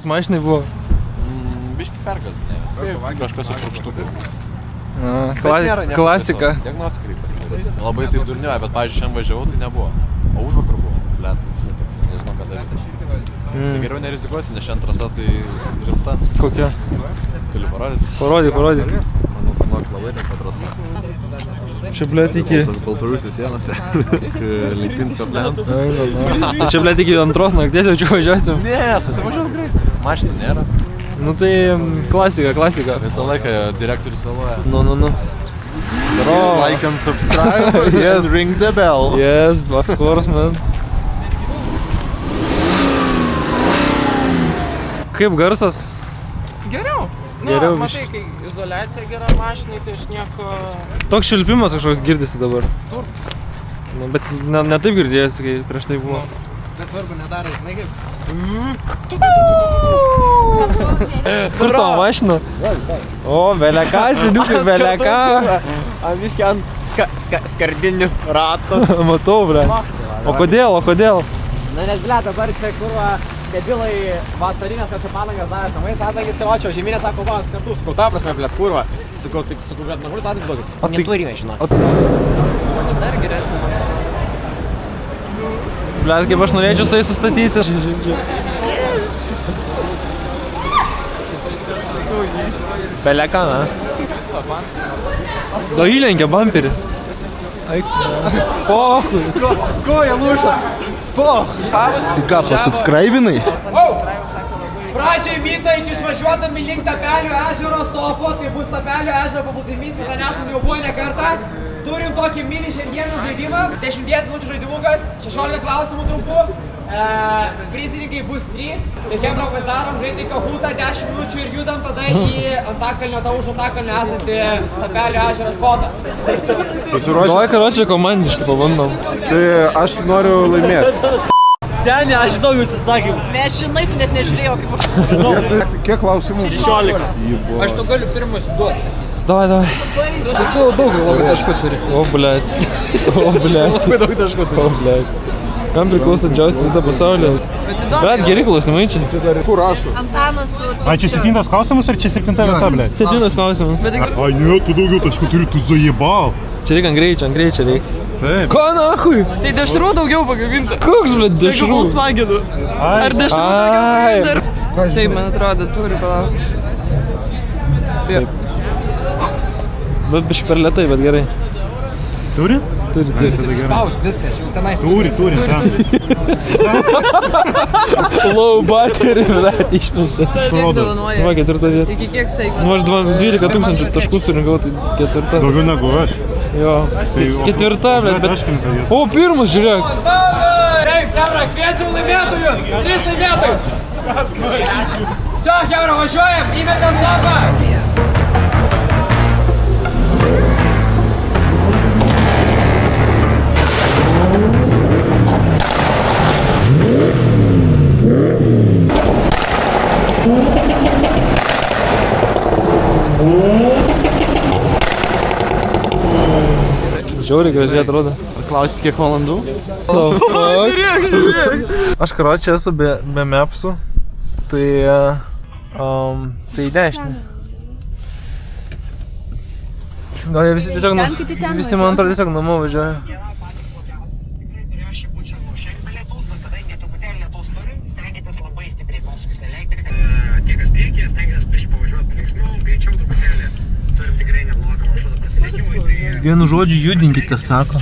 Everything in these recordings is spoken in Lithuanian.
mašinai buvo? Biški pergazinė. Kažkas su krukštuku. Klasika. Diagnostikai pasidarė. Labai taip durnioja, bet, pavyzdžiui, šiandien važiavau, tai nebuvo. O užvakar buvo. Blet, toks, nežinau, ką daryti. Tai geriau nerizikuosi, nes šiandien trasa tai rimta. Kokia? Galiu parodyti. Parodyk. Manau, labai rimta trasa. Čia, blet, iki... Baltarusijos sienose. Lipinsko plento. Tai čia, blet, iki 2 nakties jau čia važiuosim. Ne, susivažiuos greitai. Mašinų nėra. Nu tai klasika. Visą laiką direktorius vėluoja. Nu. Like and subscribe and ring the bell. Yes, of course, man. Kaip garsas? Geriau. Geriau. Matai, kai izoliacija gera mašinai, tai aš nieko... Toks šilpimas kažkoks girdisi dabar. Tur. Nu, bet ne taip girdėjasi, kai prieš tai buvo. Bet svarbu nedarai, žinai kaip... Kur tavo mašina? O, beleka, seniukai, beleka. Biški ant skardinių ratų. Matau, ble. O kodėl? Na nes, ble, dabar čia kurva debilai vasarinės, kad čia palangas davęs namais, atangis kavočio, žemynė sako, va, ant skardų. Sakau, ta prasme, ble, kurva. Sakau, bet mažus atangis duokit. Neturime, žinok. Dar geresnė. Ble, kaip aš norėčiau su jais sustatyti. Beleka, na? Da įlenkia bamperį. Pohui. Koja lūžo. Tai ką, pasubscribinai? Pradžiai Vyta iki išvažiuodami link Tapelio ežero stopo, tai bus Tapelio ežero paplūdimys, mes ten esam jau buvo ne kartą. Turim tokį mini šiandieną žaidimą, 10 minučių žaidimukas, 16 klausimų trumpų. Prizininkai bus 3, tai Hebra pasidarom greitai kahutą 10 minučių ir judam tada į Antakalnio, tą už Antakalnio esantį Tapelio ežero spotą. Davai, karočią, komandiškai pabandom. Tai aš noriu laimėti. Senė, aš žinau jūsų sakymus. Nežinai, tu net nežiūrėjau, kaip aš žinau. Kiek klausimų? 16. Aš tu galiu pirmus 2 atsakyti. Davai. Tai tu daug labai taškų turi. O, blėt. Labai daug taškų turi. O, blėt. Kam priklauso didžiausia vieta pasaulyje? Bet geri klausimai čia. Kur rašau? Antanas su... A čia 7 klausimas ar čia 7 vieta, blėt? 7 klausimas. Ai ne, tu daugiau taškų turi, tu zajebal. Čia reikia ant greičio reikia. Taip. Ko nahui? Tai dešrų daugiau pagaminta. Koks, blėt, dešrų? Volkswagenų. Ar dešrų daugiau pagaminta? Taip, man atrodo, turi palaukti. Bet biškai per lėtai, bet gerai. Turi? Turi. Paus, viskas, jau tenais. Turi, ten. Low battery, blėt, išmesta. Kiek dovanoja? Va, 4 vieta. Iki kiek steigų? Nu, aš 12 000 taškų surinkau, tai 4. Daugiau negu aš. Jo. 4, blėt, bet... O, pirmas, žiūrėk. Taip, Hebra, kviečiam laimėtojus! 3 laimėtojus! Vsio, Hebra, važiuojam, įmetės langą! Žiauriai gražiai atrodo. Ar klausysi kiek valandų? Aš karočią esu be mapsų, tai 10. Gal jie visi tiesiog, visi man atrodo tiesiog namo važiuoja. Tiekas priekyje, stengiatės prieš pavažiuoti linksmiau, greičiau truputėlį. Turim tikrai neblogą maršrutą pasilikimui. Vienu žodžiu judinkite, sako.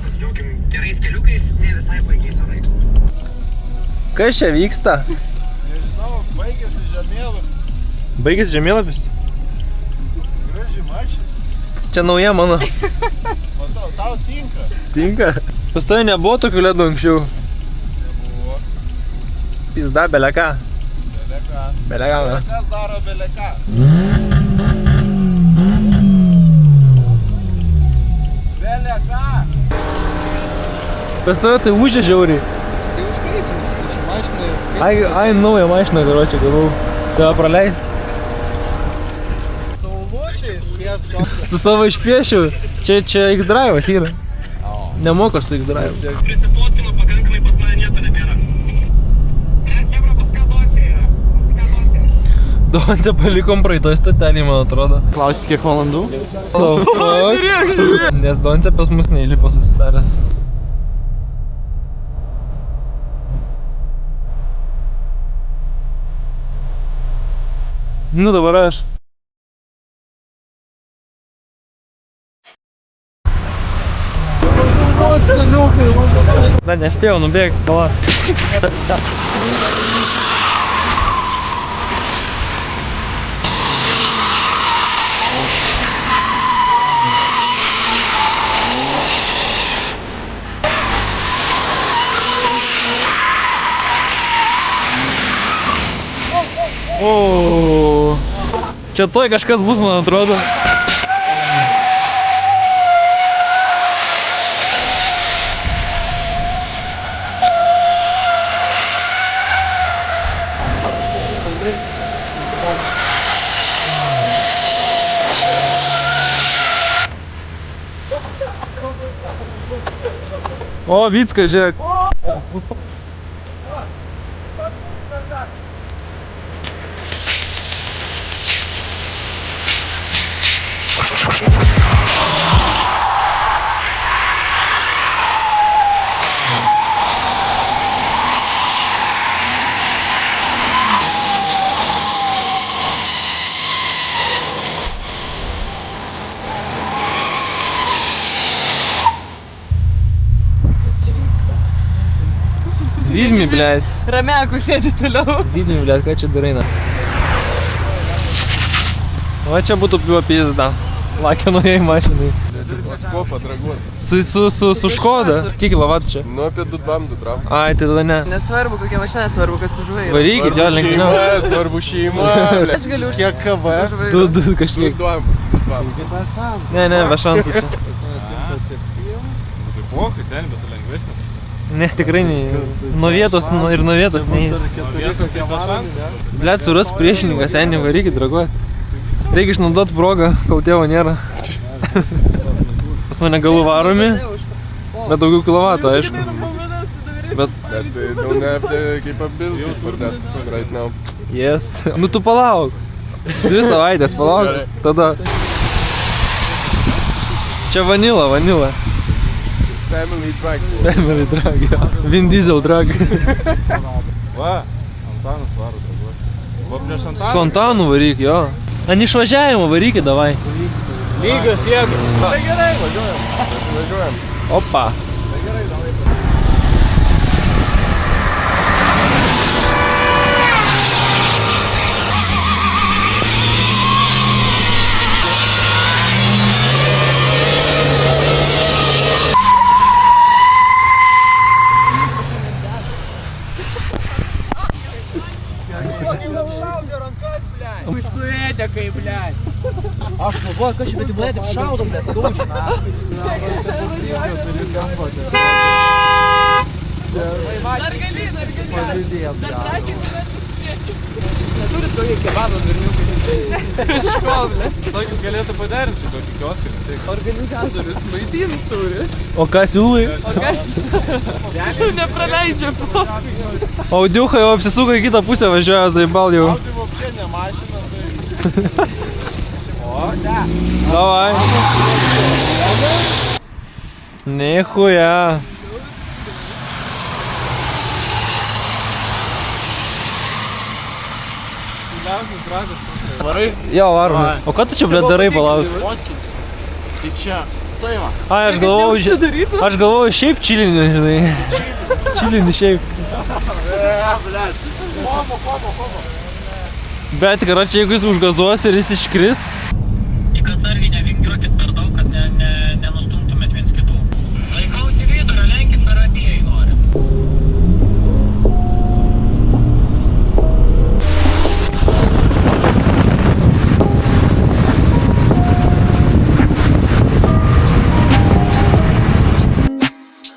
Pasidžiaukim gerais keliukais, ne visai baigiais orais. Kas čia vyksta? Nežinau, baigėsi žemėlapis. Baigėsi žemėlapis? Graži mašina. Čia nauja mano. Matau, tau tinka. Tinka? Pas tavai nebuvo tokių ledų anksčiau? Nebuvo. Pizda, beleka. Beleka. Beleka, na. Kas daro beleka? Beleka. Pas tavai tai užė žiauriai. Tai užkaitum, tai čia mašinai. Ai, naują mašiną, karočią, gavau. Tave praleist. Saulutė išpieško. Su savo išpiešiu. Čia X-Drive'as yra. Nemoku aš su X-Drive'u. Prisifotkinu, pakankamai pas mane nieto nebėra. Hebra, pas ką docija yra? Pas ką Donce palikom praeitoj stotelį, man atrodo. Klausis, kiek valandų? Nes Donce pas mus neįlipo susitaręs. Nu dabar aš. Dar nespėjau nubėgti, pala. O, čia toj kažkas bus, man atrodo. O, Vycka, žiūrėk. Vidmi, blėt. Ramekų sėdi toliau. Vidmi, blėt, ką čia darai, na? Va čia būtų pizda. Lakinoje mašinai. Skopą draguot. Su Škoda? Kiek kilovatų čia? Nu apie 2 tram. Ai, tai tada ne. Nesvarbu, kokia mašina, svarbu, kas užvairo. Varykit, jo, lenktyniau. Svarbu šeima. Aš galiu už... Kiek kava? Tu kažkiek. 2. Ne, be šansų čia. Tai buvo, kai seniai, bet lengvesnis. Ne, tikrai ne. Nuo vietos ir nuo vietos neįs. Vietos tai be šansų. Blet, suras priešininką, seniai, varykit, draguot. Reikia išnaudot progą, kol tėvo nėra. Pas mane galų varomi, bet daugiau kilovatų, aišku. Bet... They don't have the capabilities for that right now. Yes. Nu tu palauk. 2 savaitės palauk, tada. Čia vanila. Family drag. Family drag, jo. Vin Diesel drag. Va, Antanas varo draguot. Va prieš Antaną. Su Antanu varyk, jo. Ant išvažiavimo varykit, davai. Lygios jėgos. Tai gerai, važiuojam. Opa. Suėdė kaip, blėt. Aš galvoju, kad čia bet į mane taip šaudo, blėt, skaudžiai, na. Neturit kokį kebabą berniukai. Iš ko, ble? Tokis galėtų paderinti tokį kioską, vis tiek. Organizatorius maitint turi. O ką siūlai? O kas? Nepraleidžia po. Audiucha jau apsisuko į kitą pusę, važiuoja zaibal jau. Tai vopšė ne mašina, tai... Davai. Nichuja. Varai? Jo, varom. O ką tu čia, blėt, darai, palauk? Fotkins. Tai čia, tai va. Ai, aš galvoju šiaip čilinį, žinai. Čilinį šiaip. Bet, karočią, jeigu jis užgazuos ir jis iškris. Tik atsargiai nevingiuokit per daug, kad nenustumtų.